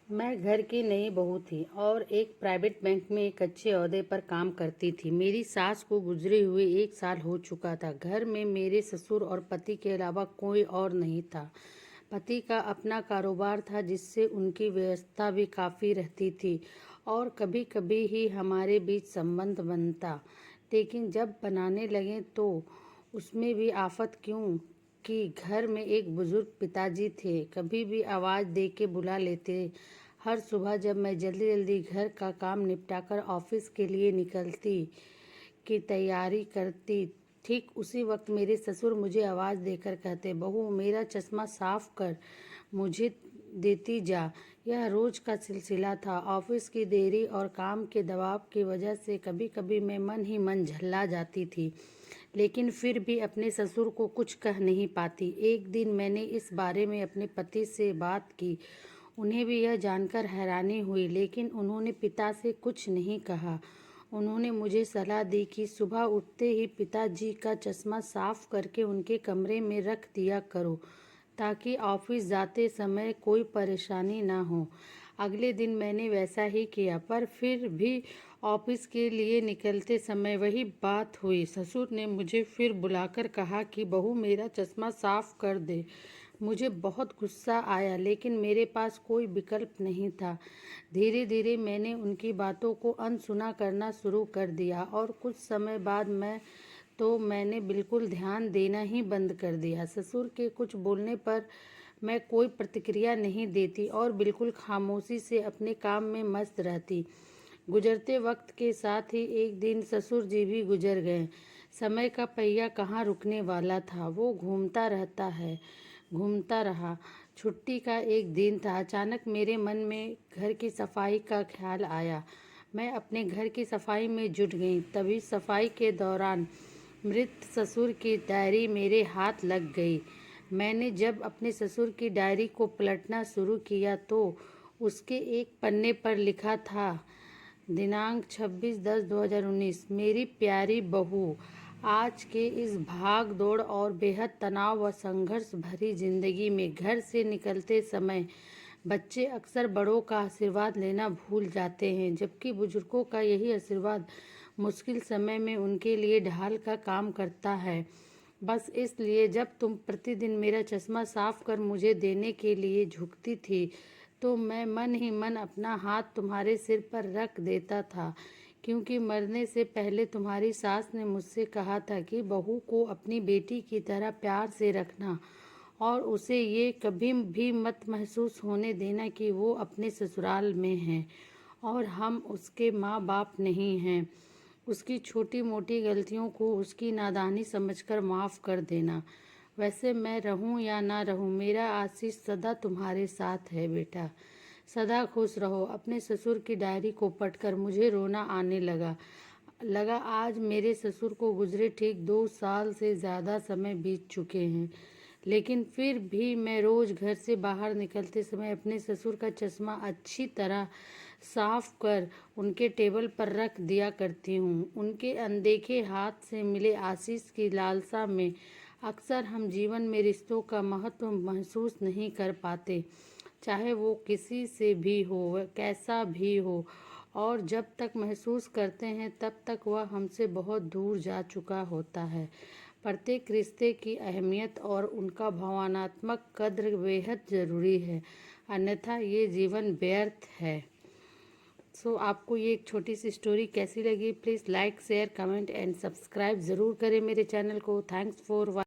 मैं घर की नई बहू थी और एक प्राइवेट बैंक में एक अच्छे ओहदे पर काम करती थी। मेरी सास को गुजरे हुए 1 साल हो चुका था। घर में मेरे ससुर और पति के अलावा कोई और नहीं था। पति का अपना कारोबार था जिससे उनकी व्यवस्था भी काफ़ी रहती थी और कभी कभी ही हमारे बीच संबंध बनता, लेकिन जब बनाने लगे तो उसमें भी आफत क्यों कि घर में एक बुजुर्ग पिताजी थे। कभी भी आवाज़ दे के बुला लेते। हर सुबह जब मैं जल्दी जल्दी घर का काम निपटाकर ऑफिस के लिए निकलती की तैयारी करती, ठीक उसी वक्त मेरे ससुर मुझे आवाज़ देकर कहते, बहू मेरा चश्मा साफ कर मुझे देती जा। यह रोज का सिलसिला था। ऑफिस की देरी और काम के दबाव की वजह से कभी कभी मैं मन ही मन झल्ला जाती थी, लेकिन फिर भी अपने ससुर को कुछ कह नहीं पाती। एक दिन मैंने इस बारे में अपने पति से बात की। उन्हें भी यह जानकर हैरानी हुई, लेकिन उन्होंने पिता से कुछ नहीं कहा। उन्होंने मुझे सलाह दी कि सुबह उठते ही पिताजी का चश्मा साफ करके उनके कमरे में रख दिया करो, ताकि ऑफिस जाते समय कोई परेशानी ना हो। अगले दिन मैंने वैसा ही किया, पर फिर भी ऑफिस के लिए निकलते समय वही बात हुई। ससुर ने मुझे फिर बुलाकर कहा कि बहू मेरा चश्मा साफ कर दे। मुझे बहुत गुस्सा आया, लेकिन मेरे पास कोई विकल्प नहीं था। धीरे धीरे मैंने उनकी बातों को अनसुना करना शुरू कर दिया और कुछ समय बाद मैंने बिल्कुल ध्यान देना ही बंद कर दिया। ससुर के कुछ बोलने पर मैं कोई प्रतिक्रिया नहीं देती और बिल्कुल खामोशी से अपने काम में मस्त रहती। गुजरते वक्त के साथ ही एक दिन ससुर जी भी गुजर गए। समय का पहिया कहाँ रुकने वाला था, वो घूमता रहा। छुट्टी का एक दिन था। अचानक मेरे मन में घर की सफाई का ख्याल आया। मैं अपने घर की सफाई में जुट गई। तभी सफाई के दौरान मृत ससुर की डायरी मेरे हाथ लग गई। मैंने जब अपने ससुर की डायरी को पलटना शुरू किया तो उसके एक पन्ने पर लिखा था, दिनांक 26/10/2019। मेरी प्यारी बहू, आज के इस भाग दौड़ और बेहद तनाव व संघर्ष भरी जिंदगी में घर से निकलते समय बच्चे अक्सर बड़ों का आशीर्वाद लेना भूल जाते हैं, जबकि बुजुर्गों का यही आशीर्वाद मुश्किल समय में उनके लिए ढाल का काम करता है। बस इसलिए जब तुम प्रतिदिन मेरा चश्मा साफ कर मुझे देने के लिए झुकती थी, तो मैं मन ही मन अपना हाथ तुम्हारे सिर पर रख देता था, क्योंकि मरने से पहले तुम्हारी सास ने मुझसे कहा था कि बहू को अपनी बेटी की तरह प्यार से रखना और उसे ये कभी भी मत महसूस होने देना कि वो अपने ससुराल में है और हम उसके माँ बाप नहीं हैं। उसकी छोटी मोटी गलतियों को उसकी नादानी समझकर माफ़ कर देना। वैसे मैं रहूं या ना रहूं, मेरा आशीष सदा तुम्हारे साथ है बेटा। सदा खुश रहो। अपने ससुर की डायरी को पढ़कर मुझे रोना आने लगा। आज मेरे ससुर को गुजरे ठीक 2 साल से ज़्यादा समय बीत चुके हैं, लेकिन फिर भी मैं रोज़ घर से बाहर निकलते समय अपने ससुर का चश्मा अच्छी तरह साफ कर उनके टेबल पर रख दिया करती हूँ। उनके अनदेखे हाथ से मिले आशीष की लालसा में अक्सर हम जीवन में रिश्तों का महत्व महसूस नहीं कर पाते, चाहे वो किसी से भी हो, वह कैसा भी हो, और जब तक महसूस करते हैं तब तक वह हमसे बहुत दूर जा चुका होता है। प्रत्येक रिश्ते की अहमियत और उनका भावनात्मक कद्र बेहद ज़रूरी है, अन्यथा ये जीवन व्यर्थ है। आपको ये एक छोटी सी स्टोरी कैसी लगी? Please like, share, comment and subscribe ज़रूर करें मेरे चैनल को। Thanks for